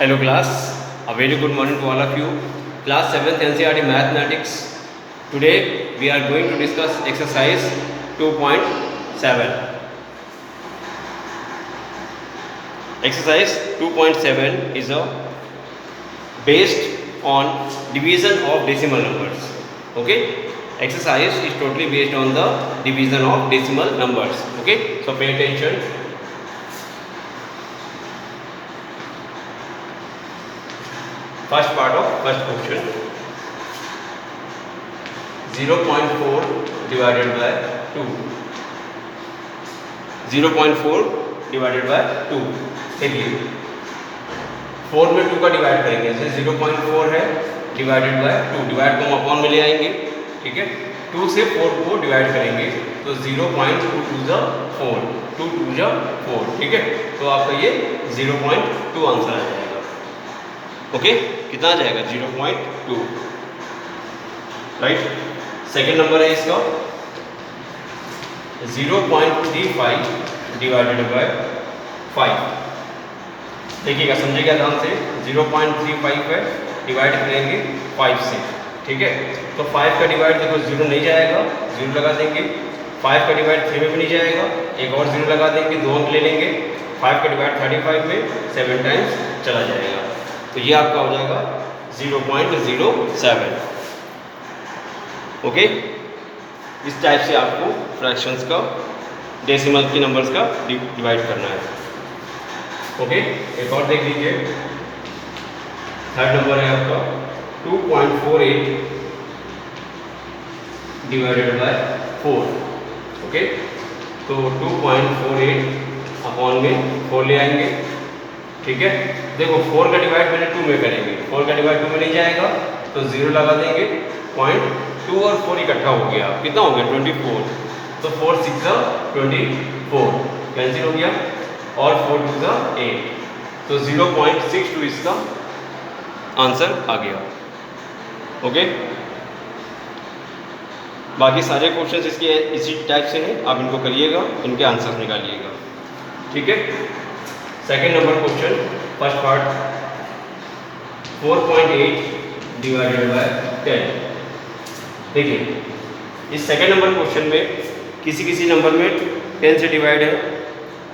Hello class, a very good morning to all of you. Class 7th NCERT Mathematics. Today we are going to discuss exercise 2.7. Exercise 2.7 is based on division of decimal numbers. Okay, exercise is totally based on the division of decimal numbers. Okay, so pay attention. First part of first question, 0.4 divided by 2. 0.4 divided by 2. देखिए 4 में 2 का divide करेंगे, जैसे 0.4 है divided by 2, divide को हम upon में ले आएंगे, ठीक है। 2 से 4 को डिवाइड करेंगे तो 0.2 टू द 4, 2 टू द 4, ठीक है। तो आपका ये 0.2 आंसर आ जाएगा। ओके, कितना आ जाएगा 0.2, राइट। सेकेंड नंबर है इसका 0.35 डिवाइडेड बाय 5। देखिएगा, समझिएगा ध्यान से, 0.35 है डिवाइड करेंगे 5 से, ठीक है। तो 5 का डिवाइड देखो 0 नहीं जाएगा, 0 लगा देंगे। 5 का डिवाइड 3 में भी नहीं जाएगा, एक और 0 लगा देंगे, 2 अंक ले लेंगे। 5 का डिवाइड 35 में 7 टाइम्स चला जाएगा, तो ये आपका हो जाएगा 0.07। ओके, इस टाइप से आपको फ्रैक्शंस का, डेसिमल के नंबर्स का डिवाइड करना है। ओके, एक और देख लीजिए, थर्ड नंबर है आपका 2.48 डिवाइडेड बाय 4। ओके, तो 2.48 अपॉन में 4 ले आएंगे, ठीक है। देखो 4 का डिवाइड पहले 2 में करेंगे, 4 का डिवाइड 2 में नहीं जाएगा तो 0 लगा देंगे। 0.2 और 4 इकट्ठा हो गया, कितना हो गया 24। तो 4 6 24 कैंसिल हो गया, और 4 2 8, तो 0.62 इसका आंसर आ गया। ओके, बाकी सारे क्वेश्चंस इसके इसी टाइप से हैं, आप इनको करिएगा, इनके आंसर्स निकालिएगा, ठीक है। Second number question, first part 4.8 divided by 10। देखिए, इस सेकेंड नंबर क्वेश्चन में किसी किसी नंबर में 10 से डिवाइड है,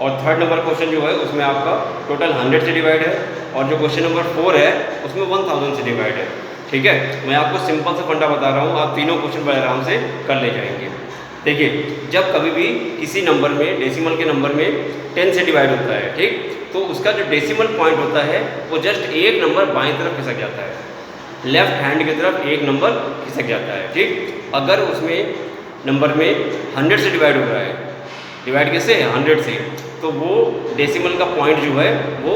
और थर्ड नंबर क्वेश्चन जो है उसमें आपका टोटल 100 से डिवाइड है, और जो क्वेश्चन नंबर 4 है उसमें 1000 से डिवाइड है, ठीक है। मैं आपको सिंपल सा फंडा बता रहा हूँ, आप तीनों क्वेश्चन बड़े आराम से कर ले जाएंगे। देखिए, जब कभी भी किसी नंबर में, डेसिमल के नंबर में 10 से डिवाइड होता है, ठीक, तो उसका जो डेसिमल पॉइंट होता है वो जस्ट एक नंबर बाएं तरफ खिसक जाता है, लेफ्ट हैंड की तरफ एक नंबर खिसक जाता है, ठीक। अगर उसमें नंबर में 100 से डिवाइड हो रहा है, डिवाइड कैसे है 100 से, तो वो डेसिमल का पॉइंट जो है वो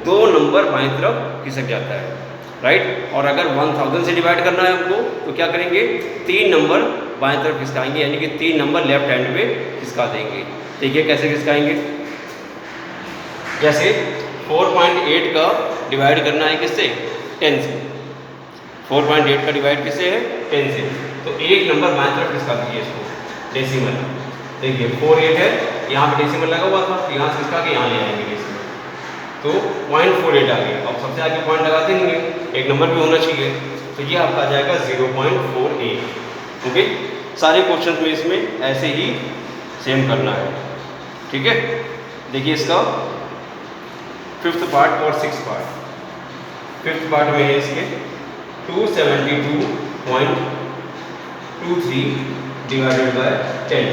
2 नंबर बाएं तरफ खिसक जाता है, राइट। और अगर 1000 से डिवाइड करना है हमको तो क्या करेंगे, 3 नंबर बाएं तरफ खिसकाएंगे, यानी कि 3 नंबर लेफ्ट हैंड पे खिसका देंगे। देखिए कैसे खिसकाएंगे, जैसे 4.8 का डिवाइड करना है किससे, 10 से। 4.8 का डिवाइड किससे है, 10 से, तो एक नंबर बाएं तरफ खिसका दीजिए इसको, डेसिमल। देखिए 48 है, यहाँ पे डेसिमल लगा हुआ था, तो यहाँ से खिसका के यहाँ ले आएंगे डेसिमल, तो 0.48 आ गया। अब सबसे आगे पॉइंट लगा देंगे, एक नंबर भी होना चाहिए, तो ये आपका आ जाएगा 0.48। ओके, सारे क्वेश्चन में इसमें ऐसे ही सेम करना है, ठीक है। देखिए इसका 5th पार्ट और 6th पार्ट। 5th पार्ट में है इसके 272.23 डिवाइडेड बाय 10।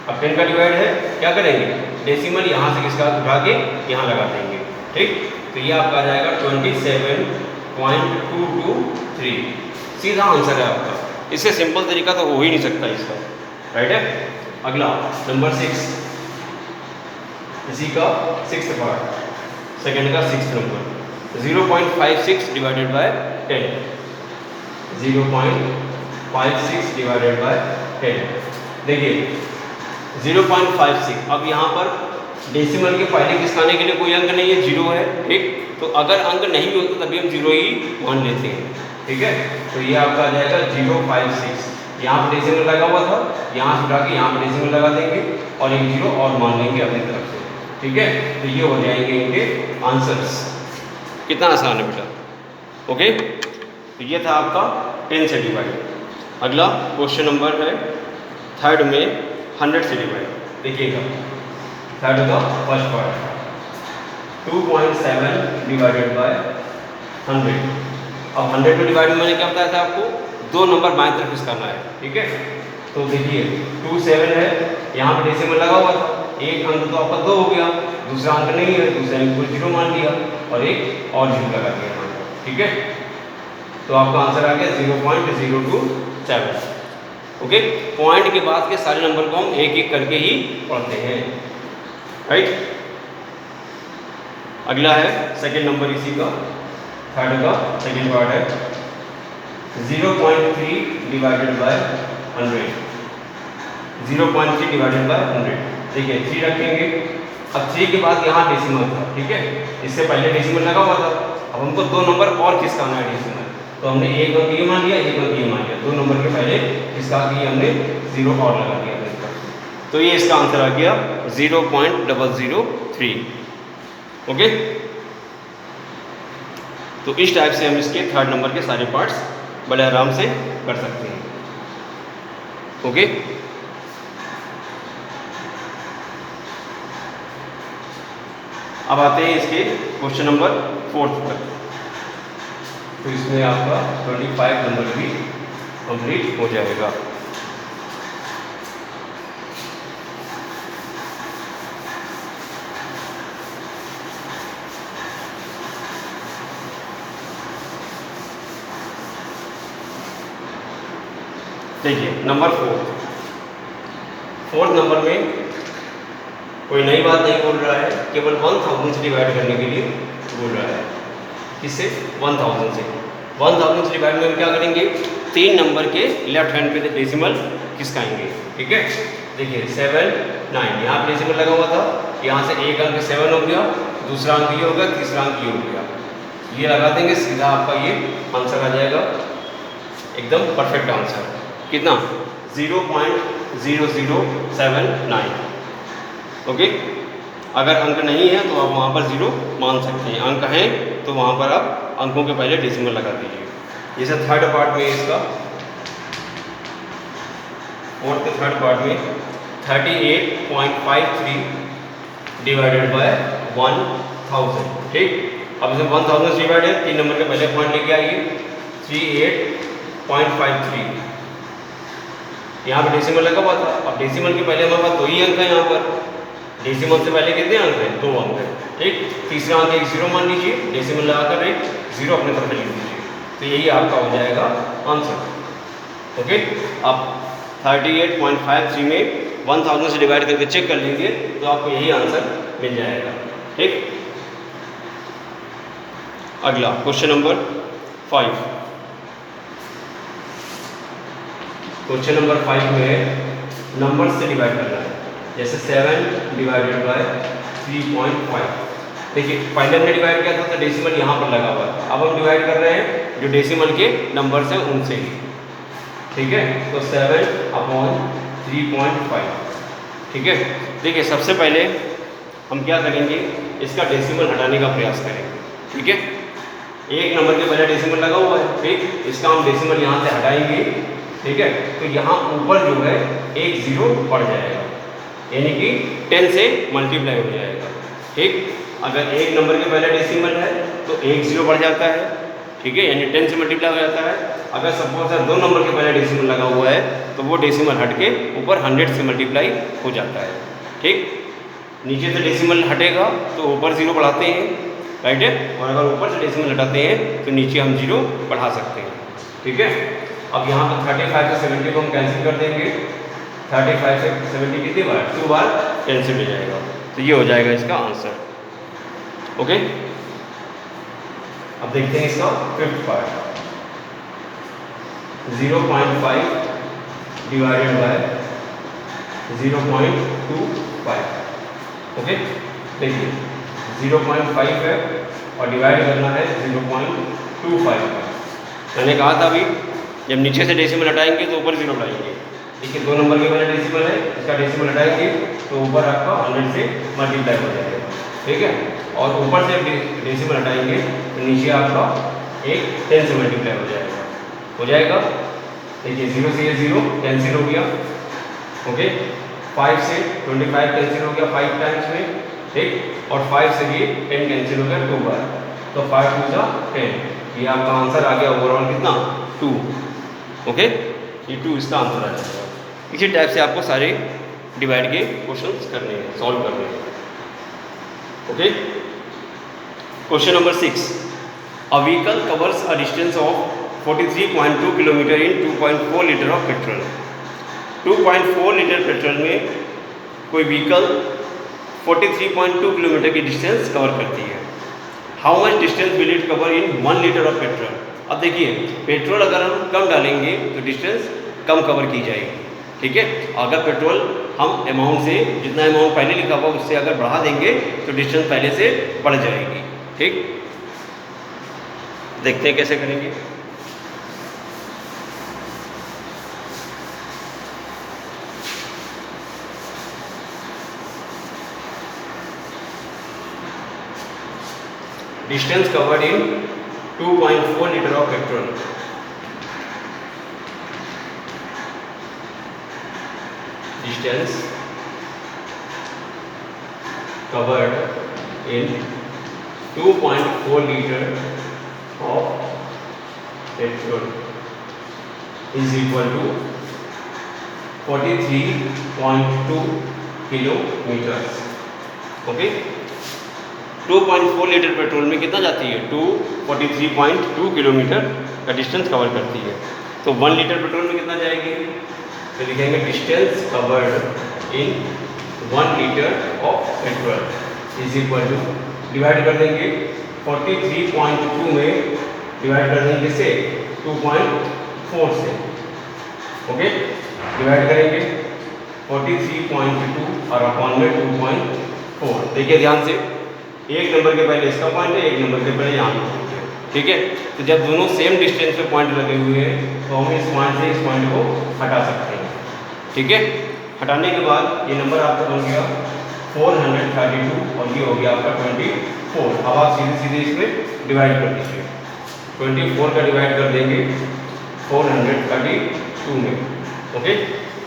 अब 10 का डिवाइड है, क्या करेंगे, डेसिमल यहाँ से किसका उठा के यहाँ लगा देंगे, ठीक। तो ये आपका आ जाएगा 27.223, सीधा आंसर है आपका। इससे सिंपल तरीका तो हो ही नहीं सकता इसका, राइट है। अगला नंबर 6, इसी का 6th पार्ट, सेकेंड का 6th number, 0.56 divided by 10। 0.56 divided by 10। देखिए 0.56, अब यहाँ पर डेसिमल के पहले खिसकाने के लिए कोई अंक नहीं है, 0 है, ठीक। तो अगर अंक नहीं होता तभी हम 0 ही मान लेते हैं, ठीक है। तो ये आपका आ जाएगा 0.56, यहाँ पर डेसिमल लगा हुआ था, यहाँ से उठा के यहाँ पर डेसिमल लगा देंगे और एक 0 और मान लेंगे अपनी तरफ से, ठीक है। तो ये हो जाएंगे इनके आंसर्स। कितना आसान है बेटा। ओके, तो ये था आपका 10 से डिवाइड। अगला क्वेश्चन नंबर है थर्ड में 100 से डिवाइड। देखिएगा थर्ड का फर्स्ट पार्ट 2.7 डिवाइडेड बाय 100। अब 100 को डिवाइड में मैंने क्या बताया था आपको, दो नंबर बाएं तरफ खिसकाना है। ठीक है, तो देखिए 27 है, यहाँ पर डेसिमल लगा हुआ था, एक अंक तो आपका 2 हो गया, दूसरा अंक नहीं है, दूसरे अंक को 0 मान लिया और एक और 0 लगा दिया यहाँ पर। ठीक है, तो आपका आंसर आ गया 0.027। ओके, पॉइंट के बाद के सारे नंबर को हम एक एक करके ही पढ़ते हैं, राइट। अगला है सेकंड नंबर इसी का, थर्ड का सेकंड पार्ट है 0.3 डिवाइडेड बाय 100। 0.3 divided by 100। देखिए 3 रखेंगे, अब 3 के बाद यहाँ डेसिमल था। ठीक है, इससे पहले डेसिमल लगा हुआ था, अब हमको दो नंबर और खिसकाना है डेसिमल, तो हमने एक अंक ये मान लिया, एक अंक ये मान लिया, दो नंबर के पहले खिसका के हमने 0 और लगा दिया। तो ये इसका आंसर आ गया 0.003। ओके, तो इस टाइप से हम इसके थर्ड नंबर के सारे पार्ट्स बड़े आराम से कर सकते हैं। ओके, अब आते हैं इसके क्वेश्चन नंबर 4 पर। तो इसमें आपका 25 नंबर भी कंप्लीट हो जाएगा। देखिए नंबर 4 नंबर में कोई नई बात नहीं बोल रहा है, केवल 1000 से डिवाइड करने के लिए बोल रहा है। किससे? 1000 से। 1000 से डिवाइड में हम क्या करेंगे, 3 नंबर के लेफ्ट हैंड पे डेसिमल खिसकाएंगे। ठीक है, देखिए 7 9 यहाँ पे डेसिमल लगा हुआ था, यहाँ से एक अंक 7 हो गया, दूसरा अंक ये हो गया, तीसरा अंक ये हो गया, ये लगा देंगे, सीधा आपका ये आंसर आ जाएगा, एकदम परफेक्ट आंसर। कितना? 0.0079। ओके, अगर अंक नहीं है तो आप वहाँ पर 0 मान सकते हैं, अंक है तो वहाँ पर आप अंकों के पहले डेसिमल लगा दीजिए। जैसे थर्ड पार्ट में इसका, फोर्थ के थर्ड पार्ट में 38.53 डिवाइडेड बाय 1000। ठीक, अब इसमें 1000 से डिवाइड है, 3 नंबर के पहले पॉइंट लेके आइए, 38.53, यहाँ पर डेसिमल लगा हुआ था। अब डेसिमल के पहले हमारे पास 2 ही अंक है, यहाँ पर डेसिमल से पहले कितने अंक हैं? 2 अंक है। ठीक, तीसरा अंक एक 0 मान लीजिए, डेसिमल लगाकर एक 0 अपने तरफ लिख दीजिए, तो यही आपका हो जाएगा आंसर। ओके, अब 38.53 में 1000 से डिवाइड करके चेक कर लेंगे तो आपको यही आंसर मिल जाएगा। ठीक, अगला क्वेश्चन नंबर 5। क्वेश्चन नंबर 5 में नंबर से डिवाइड करना है, जैसे 7 डिवाइडेड बाय 3.5। देखिए पहले हमने डिवाइड किया था तो डेसिमल यहाँ पर लगा हुआ है, अब हम डिवाइड कर रहे हैं जो डेसिमल के नंबर्स हैं उनसे ही। ठीक है, तो 7/3.5। ठीक है, देखिए सबसे पहले हम क्या करेंगे, इसका डेसिमल हटाने का प्रयास करेंगे। ठीक है, एक नंबर के पहले डेसिमल लगा हुआ है, ठीक, इसका हम डेसिमल यहाँ से हटाएंगे। ठीक है, तो यहाँ ऊपर जो है एक 0 बढ़ जाएगा, यानी कि 10 से मल्टीप्लाई हो जाएगा। ठीक, अगर एक नंबर के पहले डेसिमल है तो एक 0 बढ़ जाता है। ठीक है, यानी 10 से मल्टीप्लाई हो जाता है। अगर सपोज 2 नंबर के पहले डेसिमल लगा हुआ है तो वो डेसिमल हट के ऊपर 100 से मल्टीप्लाई हो जाता है। ठीक, नीचे से डेसिमल हटेगा तो ऊपर 0 बढ़ाते हैं, राइट है, और अगर ऊपर से डेसिमल हटाते हैं तो नीचे हम 0 बढ़ा सकते हैं। ठीक है, अब यहाँ पर 35 से 70 को हम कैंसिल कर देंगे, 35 से 70 कितनी बार? 2 बार कैंसिल हो जाएगा, तो ये हो जाएगा इसका आंसर। ओके, अब देखते हैं इसका fifth part, 0.5 divided by 0.25। Okay, देखिए 0.5 है और डिवाइड करना है 0.25 का। मैंने कहा था अभी जब नीचे से डेसिमल हटाएंगे तो ऊपर 0 बढ़ाएंगे। देखिए 2 नंबर के पहले डेसिमल है, इसका डेसिमल हटाएंगे तो ऊपर आपका 100 से मल्टीप्लाई हो जाएगा। ठीक है, और ऊपर से डेसिमल हटाएंगे तो नीचे आपका एक 10 से मल्टीप्लाई हो जाएगा। देखिए 0 से ये 0 कैंसिल हो गया, ओके। 5 से 25 कैंसिल हो गया 5 टाइम्स में, ठीक। और 5 से ये 10 कैंसिल हो गया 2 बार, तो 5 2 जा 10। ये आपका आंसर आ गया ओवरऑल कितना 2, ओके। ये 2 इसका आंसर आ जाएगा। इसी टाइप से आपको सारे डिवाइड के क्वेश्चंस करने हैं, सॉल्व करने हैं, okay. Question number 6, a vehicle covers a distance of 43.2 kilometre in 2.4 litre of petrol. 2.4 litre petrol में कोई व्हीकल 43.2 किलोमीटर की डिस्टेंस कवर करती है। How much distance will it cover in 1 litre of petrol. अब देखिए petrol अगर हम कम डालेंगे तो डिस्टेंस कम कवर की जाएगी, ठीक है। अगर पेट्रोल हम अमाउंट से जितना अमाउंट पहले लिखा हुआ उससे अगर बढ़ा देंगे तो डिस्टेंस पहले से बढ़ जाएगी, ठीक। देखते हैं कैसे करेंगे। Distance covered in 2.4 litre of petrol. Distance covered in 2.4 liter of petrol is equal to 43.2 kilometres, okay. 2.4 litre petrol में कितना जाती है 43.2 किलोमीटर का डिस्टेंस कवर करती है। तो 1 लीटर पेट्रोल में कितना जाएगी, तो लिखेंगे distance covered in 1 litre of petrol is equal to, divide कर देंगे 43.2 में डिवाइड कर देंगे से 2.4 से, ओके। डिवाइड करेंगे 43.2 और अपॉन में 2.4। देखिए ध्यान से, एक नंबर के पहले इसका पॉइंट है, एक नंबर के पहले यहाँ का पॉइंट है, ठीक है। तो जब दोनों सेम डिस्टेंस पे पॉइंट लगे हुए हैं तो हम इस पॉइंट से इस पॉइंट को हटा सकते हैं, ठीक है। हटाने के बाद ये नंबर आपका बन गया 432 और ये हो गया आपका 24। अब आप सीधे सीधे इसमें डिवाइड कर दीजिए, 24 का डिवाइड कर देंगे 432 में, ओके।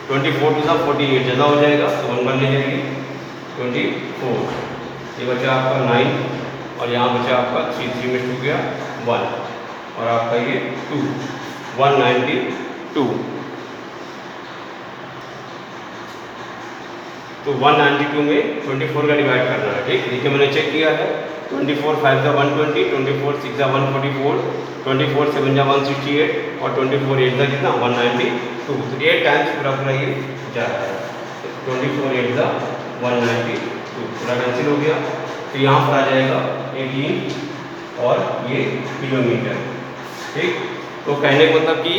24 टू 48 ज़्यादा हो जाएगा तो 1 ले जाएगी 24, ये बचा आपका 9 और यहाँ बचा आपका 3 में 2 गया 1 और आपका ये 2 192। तो 192 में 24 का डिवाइड करना है, ठीक। देखिए मैंने चेक किया है 24 5 जा 120, 24 6 जा 144, 24 7 जा 168 और 24 8 जा कितना 192। तो 8 टाइम्स पूरा पूरा ये जा रहा है, 24 8 जा 192 पूरा कैंसिल हो गया। तो यहाँ पर आ जाएगा 18 और ये किलोमीटर, ठीक। तो कहने का मतलब कि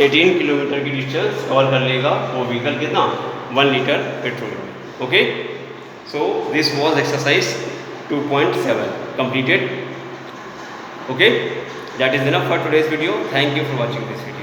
18 किलोमीटर की डिस्टेंस कवर कर लेगा वो व्हीकल कितना 1 लीटर पेट्रोल में, okay. So this was exercise 2.7 completed, okay. That is enough for today's video. Thank you for watching this video.